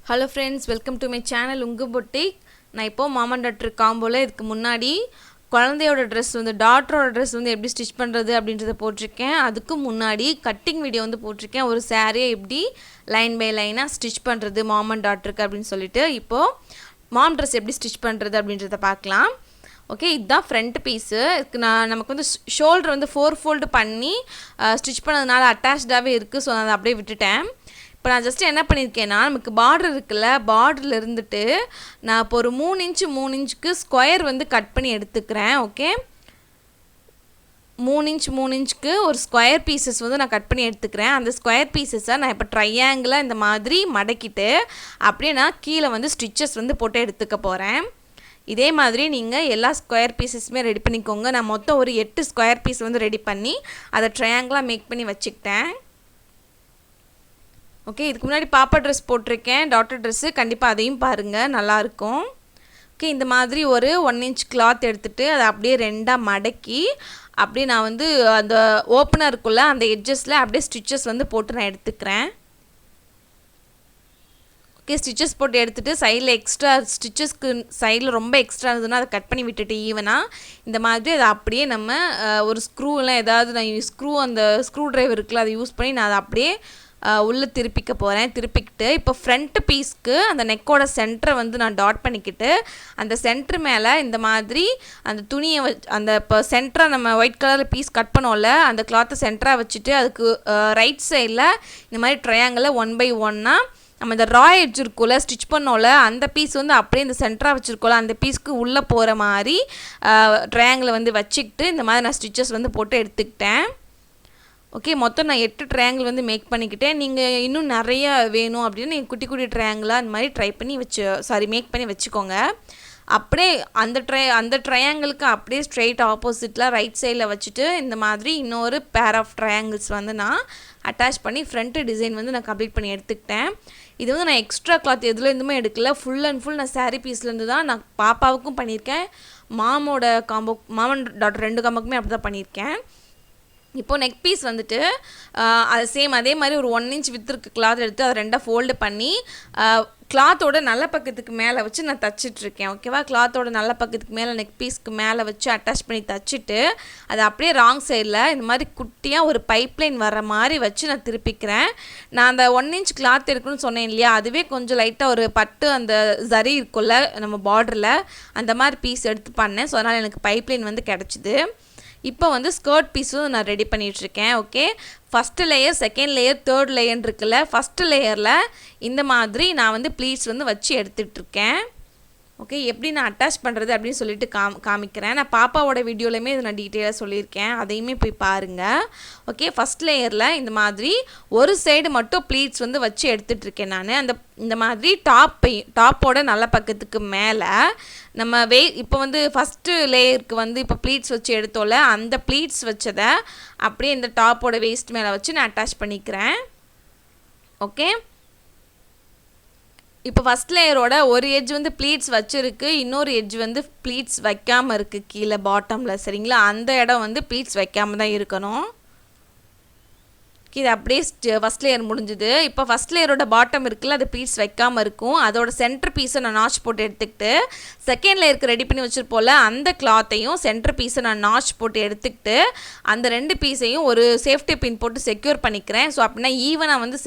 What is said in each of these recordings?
Hello friends, welcome to my channel Ungu boutique. நான் இப்போ mom and daughter காம்போல இதுக்கு முன்னாடி குழந்தையோட Dress வந்து டாட்டரோட Dress வந்து எப்படி ஸ்டிட்ச் பண்றது அப்படின்றத போட்டுருக்கேன். அதுக்கு முன்னாடி கட்டிங் வீடியோ வந்து போட்டுருக்கேன். ஒரு saree எப்படி லைன் பை லைனா ஸ்டிட்ச் பண்றது mom and daughterக்கு அப்படினு சொல்லிட்டு இப்போ mom dress எப்படி ஸ்டிட்ச் பண்றது அப்படின்றத பார்க்கலாம். ஓகே, இதுதான் ஃப்ரண்ட் பீஸ். இதுக்கு நமக்கு வந்து ஷோல்டர் வந்து 4 ஃபோல்ட் பண்ணி ஸ்டிட்ச் பண்ணதுனால அட்டாச்டாவே இருக்கு. சோ நான் அதை அப்படியே விட்டுட்டேன். இப்போ நான் ஜஸ்ட் என்ன பண்ணியிருக்கேன்னா, நமக்கு பார்டர் இருக்குல்ல, பார்டரில் இருந்துட்டு நான் இப்போ ஒரு 3 இன்ச்சு 3 இன்ச்சுக்கு ஸ்கொயர் வந்து கட் பண்ணி எடுத்துக்கிறேன். ஓகே, 3 இன்ச் 3 இன்ச்சுக்கு ஒரு ஸ்கொயர் பீசஸ் வந்து நான் கட் பண்ணி எடுத்துக்கிறேன். அந்த ஸ்கொயர் பீசஸை நான் இப்போ ட்ரையாங்கிளாக இந்த மாதிரி மடக்கிட்டு அப்படியே நான் கீழே வந்து ஸ்டிச்சஸ் வந்து போட்டு எடுத்துக்க போகிறேன். இதே மாதிரி நீங்கள் எல்லா ஸ்கொயர் பீசஸுமே ரெடி பண்ணிக்கோங்க. நான் மொத்தம் ஒரு 8 ஸ்கொயர் பீஸ் வந்து ரெடி பண்ணி அதை ட்ரையாங்கிளாக மேக் பண்ணி வச்சுக்கிட்டேன். ஓகே, இதுக்கு முன்னாடி பாப்பா ட்ரெஸ் போட்டிருக்கேன், டாட்டர் ட்ரெஸ்ஸு, கண்டிப்பாக அதையும் பாருங்கள், நல்லாயிருக்கும். ஓகே, இந்த மாதிரி ஒரு 1 இன்ச் கிளாத் எடுத்துகிட்டு அதை அப்படியே ரெண்டாக மடக்கி அப்படியே நான் வந்து அந்த ஓப்பனாக இருக்குள்ள அந்த எட்ஜஸில் அப்படியே ஸ்டிச்சஸ் வந்து போட்டு நான் எடுத்துக்கிறேன். ஓகே, ஸ்டிச்சஸ் போட்டு எடுத்துகிட்டு சைடில் எக்ஸ்ட்ரா ஸ்டிச்சஸ்க்கு சைடில் ரொம்ப எக்ஸ்ட்ரா இருந்ததுன்னா அதை கட் பண்ணி விட்டுட்டு ஈவனாக இந்த மாதிரி அதை அப்படியே நம்ம ஒரு ஸ்க்ரூலாம் ஏதாவது நான் அந்த ஸ்க்ரூ ட்ரைவர் இருக்குல்ல அதை யூஸ் பண்ணி நான் அதை அப்படியே உள்ளே திருப்பிக்க போகிறேன். திருப்பிக்கிட்டு இப்போ ஃப்ரண்ட் பீஸ்க்கு அந்த நெக்கோட சென்டரை வந்து நான் டாட் பண்ணிக்கிட்டு அந்த சென்டர் மேலே இந்த மாதிரி அந்த துணியை அந்த இப்போ சென்டராக நம்ம ஒயிட் கலரில் பீஸ் கட் பண்ணோம்ல அந்த கிளாத்தை சென்டராக வச்சுட்டு அதுக்கு ரைட் சைடில் இந்த மாதிரி ட்ரையாங்கிளில் 1 by 1 நம்ம இந்த ரா எட்ஜ் இருக்கும்ல ஸ்டிச் பண்ணோம்ல அந்த பீஸ் வந்து அப்படியே இந்த சென்டராக வச்சுருக்கோம்ல அந்த பீஸ்க்கு உள்ளே போகிற மாதிரி ட்ரையாங்கிளை வந்து வச்சுக்கிட்டு இந்த மாதிரி நான் ஸ்டிச்சஸ் வந்து போட்டு எடுத்துக்கிட்டேன். ஓகே, மொத்தம் நான் 8 ட்ரையாங்கிள் வந்து மேக் பண்ணிக்கிட்டேன். நீங்கள் இன்னும் நிறைய வேணும் அப்படின்னு நீங்கள் குட்டி குட்டி ட்ரையாங்கிளாக அந்த மாதிரி ட்ரை பண்ணி மேக் பண்ணி வச்சுக்கோங்க. அப்படியே அந்த ட்ரையாங்கிளுக்கு அப்படியே ஸ்ட்ரெயிட் ஆப்போசிட்டில் ரைட் சைடில் வச்சுட்டு இந்த மாதிரி இன்னொரு பேர் ஆஃப் ட்ரையாங்கிள்ஸ் வந்து நான் அட்டாச் பண்ணி ஃப்ரண்ட் டிசைன் வந்து நான் கம்ப்ளீட் பண்ணி எடுத்துக்கிட்டேன். இது வந்து நான் எக்ஸ்ட்ரா கிளாத் எதுலேருந்துமே எடுக்கல, ஃபுல் அண்ட் ஃபுல் நான் சாரீ பீஸ்லேருந்து தான் நான் பாப்பாவுக்கும் பண்ணியிருக்கேன், மாமோட காம்போ மாமன் டாட்டர் 2 காம்போக்குமே அப்படி தான் பண்ணியிருக்கேன். இப்போது நெக் பீஸ் வந்துட்டு அது அதே மாதிரி ஒரு 1 இன்ச் வித்திருக்கு கிளாத் எடுத்து அதை 2 ஃபோல்டு பண்ணி கிளாத்தோட நல்ல பக்கத்துக்கு மேலே வச்சு நான் தச்சிட்ருக்கேன். ஓகேவா, கிளாத்தோட நல்ல பக்கத்துக்கு மேலே நெக் பீஸ்க்கு மேலே வச்சு அட்டாச் பண்ணி தச்சுட்டு அதை அப்படியே ராங் சைடில் இந்த மாதிரி குட்டியாக ஒரு பைப்லைன் வர மாதிரி வச்சு நான் திருப்பிக்கிறேன். நான் அந்த 1 இன்ச் கிளாத் எடுக்கணும்னு சொன்னேன் இல்லையா, அதுவே கொஞ்சம் லைட்டாக ஒரு பட்டு அந்த சரி இருக்குல்ல நம்ம பார்டரில் அந்த மாதிரி பீஸ் எடுத்து பண்ணேன். ஸோ அதனால் எனக்கு பைப்லைன் வந்து கிடச்சிது. இப்போ வந்து ஸ்கர்ட் பீஸும் நான் ரெடி பண்ணிகிட்ருக்கேன். Okay, first layer, second layer, third layer இருக்குல்ல, ஃபஸ்ட்டு லேயரில் இந்த மாதிரி நான் வந்து ப்ளீட்ஸ் வந்து வச்சு எடுத்துகிட்ருக்கேன். ஓகே, எப்படி நான் அட்டாச் பண்ணுறது அப்படின்னு சொல்லிட்டு காமிக்கிறேன். நான் பாப்பாவோட வீடியோலையுமே இதை நான் டீட்டெயிலாக சொல்லியிருக்கேன், அதையுமே போய் பாருங்கள். ஓகே, ஃபஸ்ட் லேயரில் இந்த மாதிரி ஒரு சைடு மட்டும் ப்ளீட்ஸ் வந்து வச்சு எடுத்துகிட்ருக்கேன் நான். இந்த மாதிரி டாப்போட நல்ல பக்கத்துக்கு மேலே நம்ம இப்போ வந்து ஃபஸ்ட்டு லேயருக்கு வந்து இப்போ ப்ளீட்ஸ் வச்சு எடுத்தோம்ல அந்த ப்ளீட்ஸ் வச்சதை அப்படியே இந்த டாப்போட வேஸ்ட் மேலே வச்சு நான் அட்டாச் பண்ணிக்கிறேன். ஓகே, இப்போ ஃபஸ்ட் லேயரோட ஒரு எட்ஜ் வந்து ப்ளீட்ஸ் வச்சுருக்கு, இன்னொரு எட்ஜ் வந்து ப்ளீட்ஸ் வைக்காமல் இருக்குது கீழே பாட்டமில். சரிங்களா, அந்த இடம் வந்து ப்ளீட்ஸ் வைக்காமல் தான் இருக்கணும். இது அப்படியே ஃபஸ்ட் லேயர் முடிஞ்சுது. இப்போ ஃபஸ்ட் லேயரோட பாட்டம் இருக்குல்ல அது ப்ளீட்ஸ் வைக்காமல் இருக்கும், அதோட சென்டர் பீஸை நான் நாச் போட்டு எடுத்துக்கிட்டு செகண்ட் லேயருக்கு ரெடி பண்ணி வச்சுருப்போம்ல அந்த கிளாத்தையும் சென்டர் பீஸை நான் நாச் போட்டு எடுத்துக்கிட்டு அந்த 2 பீஸையும் ஒரு சேஃப்டி பின் போட்டு செக்யூர் பண்ணிக்கிறேன். ஸோ அப்படின்னா ஈவனாக வந்து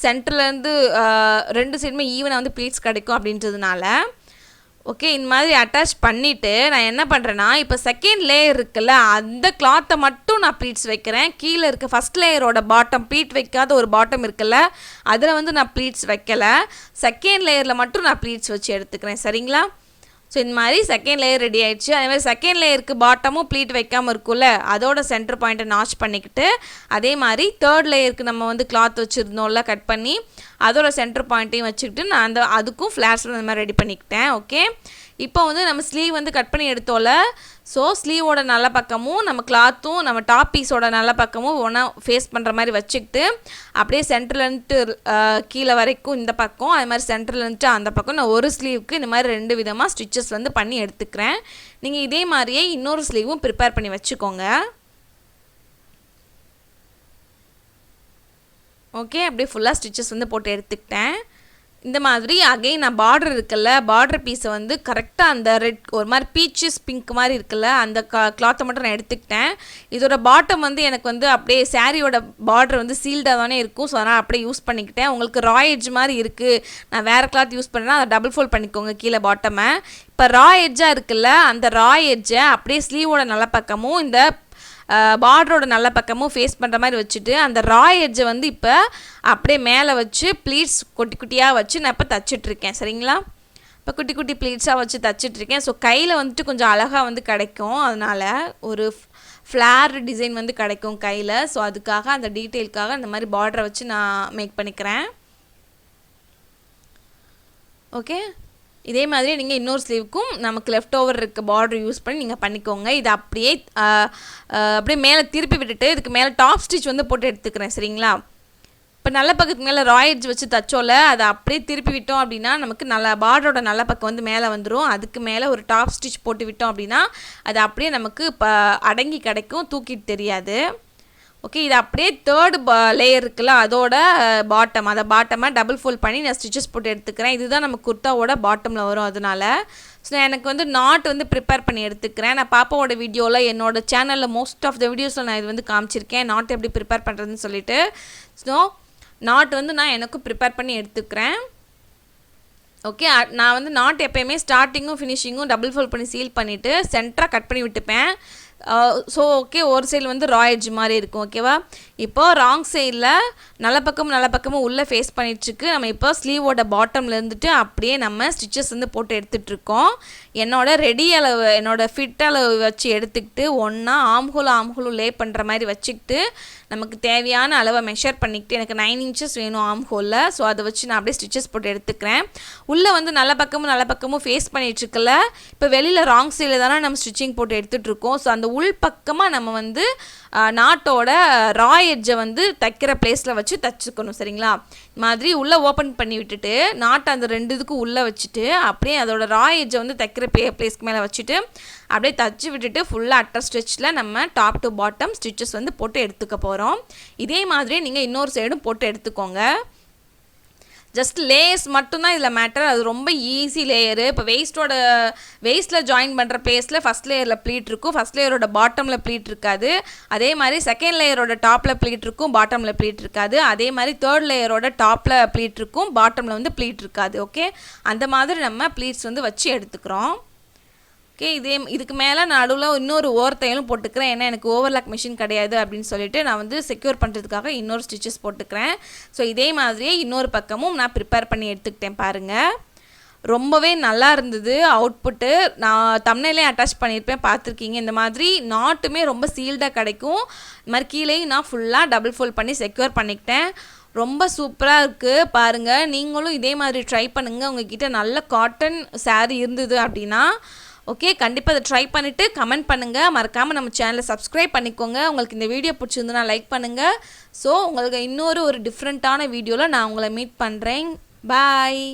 சென்டர்லேருந்து 2 சைடுமே ஈவனாக வந்து ப்ளீட்ஸ் கிடைக்கும் அப்படின்றதுனால. ஓகே, இந்த மாதிரி அட்டாச் பண்ணிவிட்டு நான் என்ன பண்ணுறேன்னா இப்போ செகண்ட் லேயர் இருக்குல்ல அந்த கிளாத்தை மட்டும் நான் ப்ளீட்ஸ் வைக்கிறேன். கீழே இருக்க ஃபஸ்ட் லேயரோட பாட்டம் ப்ளீட் வைக்காத ஒரு பாட்டம் இருக்குல்ல அதில் வந்து நான் ப்ளீட்ஸ் வைக்கலை, செகண்ட் லேயரில் மட்டும் நான் ப்ளீட்ஸ் வச்சு எடுத்துக்கிறேன். சரிங்களா, ஸோ இந்த மாதிரி செகண்ட் லேயர் ரெடி ஆகிடுச்சு. அதே மாதிரி செகண்ட் லேயருக்கு பாட்டமும் ப்ளீட் வைக்காமல் இருக்கும்ல அதோட சென்டர் பாயிண்ட்டை நாச் பண்ணிக்கிட்டு அதே மாதிரி தேர்ட் லேயருக்கு நம்ம வந்து கிளாத் வச்சுருந்தோம்ல கட் பண்ணி அதோட சென்டர் பாயிண்ட்டையும் வச்சுக்கிட்டு நான் அதுக்கும் ஃப்ளாஷ் அந்த மாதிரி ரெடி பண்ணிக்கிட்டேன். ஓகே, இப்போ வந்து நம்ம ஸ்லீவ் வந்து கட் பண்ணி எடுத்தோம்ல ஸோ ஸ்லீவோட நல்ல பக்கமும் நம்ம கிளாத்தும் நம்ம டாப் பீஸோட நல்ல பக்கமும் ஒன்றா ஃபேஸ் பண்ணுற மாதிரி வச்சுக்கிட்டு அப்படியே சென்டர்லேருந்து கீழே வரைக்கும் இந்த பக்கம் அது மாதிரி சென்டர்லேருந்து அந்த பக்கம் நான் ஒரு ஸ்லீவுக்கு இந்த மாதிரி 2 விதமாக ஸ்டிச்சஸ் வந்து பண்ணி எடுத்துக்கிறேன். நீங்கள் இதே மாதிரியே இன்னொரு ஸ்லீவும் ப்ரிப்பேர் பண்ணி வச்சுக்கோங்க. ஓகே, அப்படியே ஃபுல்லாக ஸ்டிச்சஸ் வந்து போட்டு எடுத்துக்கிட்டேன். இந்த மாதிரி அகைன் நான் பார்டர் இருக்குல்ல, பார்டர் பீஸை வந்து கரெக்டாக அந்த ரெட் ஒரு மாதிரி பீச்சஸ் பிங்க் மாதிரி இருக்குல்ல, அந்த கிளாத்தை மட்டும் நான் எடுத்துக்கிட்டேன். இதோட பாட்டம் வந்து எனக்கு வந்து அப்படியே சாரியோட பார்டர் வந்து சீல்டாக தானே இருக்கும். ஸோ அதனால் அப்படியே யூஸ் பண்ணிக்கிட்டேன். உங்களுக்கு ரா எட்ஜ் மாதிரி இருக்குது, நான் வேறு கிளாத் யூஸ் பண்ணுறேன்னா அதை டபுள் ஃபோல்ட் பண்ணிக்கோங்க கீழே பாட்டமை. இப்போ ரா எட்ஜாக இருக்குல்ல, அந்த ரா எட்ஜை அப்படியே ஸ்லீவோட நல்ல பக்கமும் இந்த பார்டரோட நல்ல பக்கமும் ஃபேஸ் பண்ணுற மாதிரி வச்சுட்டு அந்த ரா எட்ஜை வந்து இப்போ அப்படியே மேலே வச்சு ப்ளீட்ஸ் குட்டி குட்டியாக வச்சு நான் இப்போ தச்சிட்ருக்கேன். சரிங்களா? இப்போ குட்டி குட்டி ப்ளீட்ஸாக வச்சு தச்சிட்ருக்கேன். ஸோ கையில் வந்துட்டு கொஞ்சம் அழகாக வந்து கிடைக்கும், அதனால் ஒரு ஃப்ளார் டிசைன் வந்து கிடைக்கும் கையில். ஸோ அதுக்காக அந்த டீட்டெயிலுக்காக இந்த மாதிரி பார்டரை வச்சு நான் மேக் பண்ணிக்கிறேன். ஓகே, இதே மாதிரி நீங்கள் இன்னொரு ஸ்லீவுக்கும் நமக்கு லெஃப்ட் ஓவர் இருக்க பார்டர் யூஸ் பண்ணி நீங்கள் பண்ணிக்கோங்க. இது அப்படியே மேலே திருப்பி விட்டுட்டு இதுக்கு மேலே டாப் ஸ்டிச் வந்து போட்டு எடுத்துக்கிறேன். சரிங்களா? இப்போ நல்ல பக்கத்துக்கு மேலே ரா எட்ஜ் வச்சு தச்சோல, அதை அப்படியே திருப்பி விட்டோம் அப்படின்னா நமக்கு நல்ல பார்டரோட நல்ல பக்கம் வந்து மேலே வந்துடும். அதுக்கு மேலே ஒரு டாப் ஸ்டிச் போட்டு விட்டோம் அப்படின்னா அது அப்படியே நமக்கு இப்போ அடங்கி கிடைக்கும், தூக்கிட்டு தெரியாது. ஓகே, இது அப்படியே தேர்டு லேயர் இருக்குல்ல, அதோட பாட்டம், அதை பாட்டமாக டபுள் ஃபோல்ட் பண்ணி நான் ஸ்டிச்சஸ் போட்டு எடுத்துக்கிறேன். இதுதான் நம்ம குர்த்தாவோட பாட்டமில் வரும். அதனால் ஸோ எனக்கு வந்து நாட் வந்து ப்ரிப்பேர் பண்ணி எடுத்துக்கிறேன். நான் பாப்பாவோட வீடியோவில் என்னோடய சேனலில் மோஸ்ட் ஆஃப் த வீடியோஸில் நான் இது வந்து காமிச்சிருக்கேன், நாட் எப்படி ப்ரிப்பேர் பண்ணுறதுன்னு சொல்லிட்டு. ஸோ நாட் வந்து நான் எனக்கும் ப்ரிப்பேர் பண்ணி எடுத்துக்கிறேன். ஓகே, நான் வந்து நாட் எப்போயுமே ஸ்டார்டிங்கும் ஃபினிஷிங்கும் டபுள் ஃபோல்ட் பண்ணி சீல் பண்ணிவிட்டு சென்டராக கட் பண்ணி விட்டுப்பேன். ஸோ ஓகே, ஒரு சைடில் வந்து ரா எட்ஜ் மாதிரி இருக்கும். ஓகேவா? இப்போது ராங் சைடில் நல்ல பக்கமும் உள்ளே ஃபேஸ் பண்ணிட்டுருக்கு. நம்ம இப்போ ஸ்லீவோட பாட்டமில் இருந்துட்டு அப்படியே நம்ம ஸ்டிச்சஸ் வந்து போட்டு எடுத்துகிட்ருக்கோம். என்னோடய ரெடி அளவு, என்னோடய ஃபிட் அளவு வச்சு எடுத்துக்கிட்டு ஒன்றா ஆம்ஹோலும் லே பண்ணுற மாதிரி வச்சுக்கிட்டு நமக்கு தேவையான அளவை மெஷர் பண்ணிக்கிட்டு, எனக்கு 9 இன்ச்சஸ் வேணும் ஆம்ஹோலில். ஸோ அதை வச்சு நான் அப்படியே ஸ்டிச்சஸ் போட்டு எடுத்துக்கிறேன். உள்ளே வந்து நல்ல பக்கமும் ஃபேஸ் பண்ணிகிட்ருக்கல, இப்போ வெளியில் ராங் சைடில் தானே நம்ம ஸ்டிச்சிங் போட்டு எடுத்துகிட்ருக்கோம். ஸோ அந்த உள் பக்கமாக நம்ம வந்து நாட்டோட ரா எட்ஜை வந்து தைக்கிற பிளேஸில் வச்சு தைச்சிக்கணும். சரிங்களா? இது மாதிரி உள்ளே ஓப்பன் பண்ணி விட்டுட்டு நாட்டை அந்த 2 இதுக்கும் உள்ளே வச்சுட்டு அப்படியே அதோட ரா எட்ஜை வந்து தைக்கிற பிளேஸ்க்கு மேலே வச்சுட்டு அப்படியே தச்சு விட்டுட்டு ஃபுல்லாக அட்டர் ஸ்டிச்சில் நம்ம டாப் டு பாட்டம் ஸ்டிச்சஸ் வந்து போட்டு எடுத்துக்க போகிறோம். இதே மாதிரி நீங்கள் இன்னொரு சைடும் போட்டு எடுத்துக்கோங்க. ஜஸ்ட் லேயர்ஸ் மட்டும்தான் இதில் மேட்டர், அது ரொம்ப ஈஸி லேயரு. இப்போ வெயிஸ்ட்டில் ஜாயின் பண்ணுற பிளேஸில் ஃபஸ்ட் லேயரில் ப்ளீட் இருக்கும், ஃபஸ்ட் லேயரோட பாட்டமில் ப்ளீட் இருக்காது. அதே மாதிரி செகண்ட் லேயரோட டாப்பில் ப்ளீட் இருக்கும், பாட்டமில் ப்ளீட் இருக்காது. அதே மாதிரி தேர்ட் லேயரோட டாப்பில் ப்ளீட் இருக்கும், பாட்டமில் வந்து ப்ளீட் இருக்காது. ஓகே, அந்த மாதிரி நம்ம ப்ளீட்ஸ் வந்து வச்சு எடுத்துக்கிறோம். ஓகே, இதுக்கு மேலே நடுவில் இன்னொரு ஓரத்தையிலும் போட்டுக்கிறேன், ஏன்னா எனக்கு ஓவர்லாக் மிஷின் கிடையாது அப்படின்னு சொல்லிட்டு நான் வந்து செக்யூர் பண்ணுறதுக்காக இன்னொரு ஸ்டிச்சஸ் போட்டுக்கிறேன். ஸோ இதே மாதிரியே இன்னொரு பக்கமும் நான் ப்ரிப்பேர் பண்ணி எடுத்துக்கிட்டேன். பாருங்கள், ரொம்பவே நல்லா இருந்தது அவுட்புட்டு. நான் தம்ப்நெயிலே அட்டாச் பண்ணியிருப்பேன், பார்த்துருக்கீங்க. இந்த மாதிரி நாட்டுமே ரொம்ப சீல்டாக கிடைக்கும். இது மாதிரி கீழேயும் நான் ஃபுல்லாக டபுள் ஃபோல்ட் பண்ணி செக்யூர் பண்ணிக்கிட்டேன். ரொம்ப சூப்பராக இருக்குது பாருங்கள். நீங்களும் இதே மாதிரி ட்ரை பண்ணுங்கள். உங்ககிட்ட நல்ல காட்டன் சாரீ இருந்தது அப்படின்னா ஓகே, கண்டிப்பாக அதை ட்ரை பண்ணிவிட்டு கமெண்ட் பண்ணுங்கள். மறக்காமல் நம்ம சேனலை சப்ஸ்கிரைப் பண்ணிக்கோங்க. உங்களுக்கு இந்த வீடியோ பிடிச்சிருந்துன்னா லைக் பண்ணுங்கள். ஸோ உங்களுக்கு இன்னொரு டிஃப்ரெண்ட்டான வீடியோவில் நான் உங்களை மீட் பண்ணுறேன். பாய்.